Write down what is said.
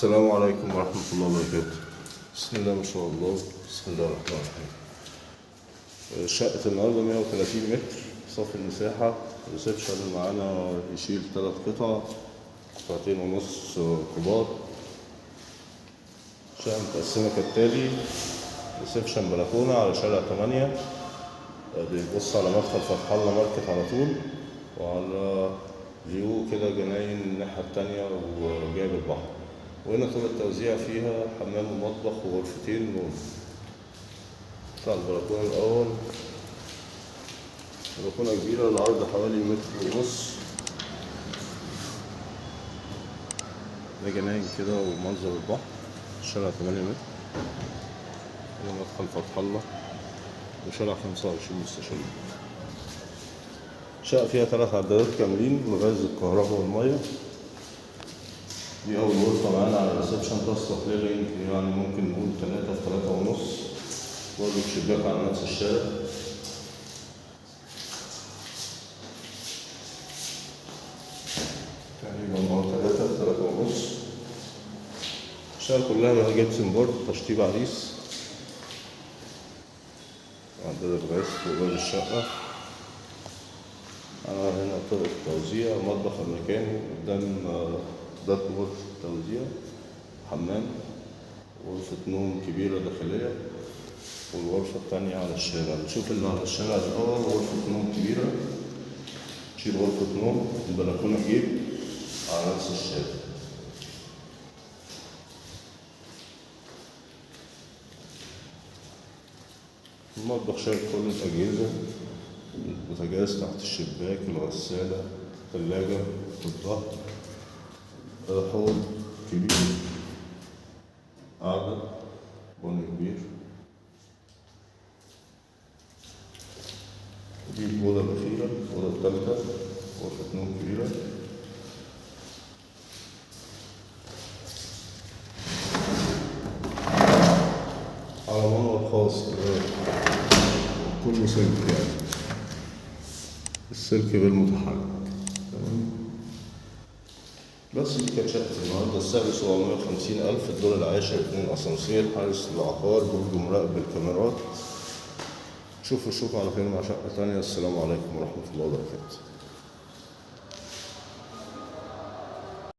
السلام عليكم ورحمة الله وبركاته. بسم الله ما شاء الله، بسم الله الرحمن الرحيم. شقة النهاردة 130 متر، صافي المساحة. الريسبشن اللي معانا يشيل 3 قطع، قطعتين ونص كبار. شقة متقسمة كالتالي: ريسبشن بلكونة على شارع 8 بيبص على مدخل فتح الله ماركت على طول، وعلى فيو كده جناين الناحية التانية وجايب البحر. وهنا طول التوزيع فيها حمام ومطبخ وغرفتين نوم. نطلع البلكونة الأول. بلكونة كبيرة، العرض حوالي 1.5 متر. ده جناين كده ومنظر البحر، شارع 8 متر. هنا مدخل فتح الله وشارع 25 مستشارين. شقة فيها 3 عدادات كاملين بغاز الكهرباء والمية. دي أول غرفة معانا على الريسبشن، تصلح ليفينج، يعني ممكن نقول 3 في 3.5. برضه شباك على نفس الشارع. تقريبا 3 في 3.5. الشقة كلها من جبسن بورد، تشطيب عريس. عداد الغاز فوق باب الشقة. هنا طرق التوزيع، مطبخ أمريكاني قدام ده غرفة التوزيع، حمام، غرفة نوم كبيرة داخلية، والغرفة التانية على الشارع. نشوف اللي على الشارع الأول. غرفة نوم كبيرة، تشيل غرفة نوم، البلكونة جيب على نفس الشارع. المطبخ شايل كل الأجهزة: البوتاجاز تحت الشباك، الغسالة، الثلاجة في الظهر، حوض كبير، قعدة، بن كبير. دي الأوضة الأخيرة، الأوضة الثالثة، غرفة نوم كبيرة. على منور خاص كله سلك، يعني السلك غير متحرك. تمام. بس دي كانت شقة النهارده. السعر 750,000، الدور العاشر، 2 أسانسير، حارس العقار، برج مراقب بالكاميرات. شوفوا على خير مع شقة تانية. السلام عليكم ورحمة الله وبركاته.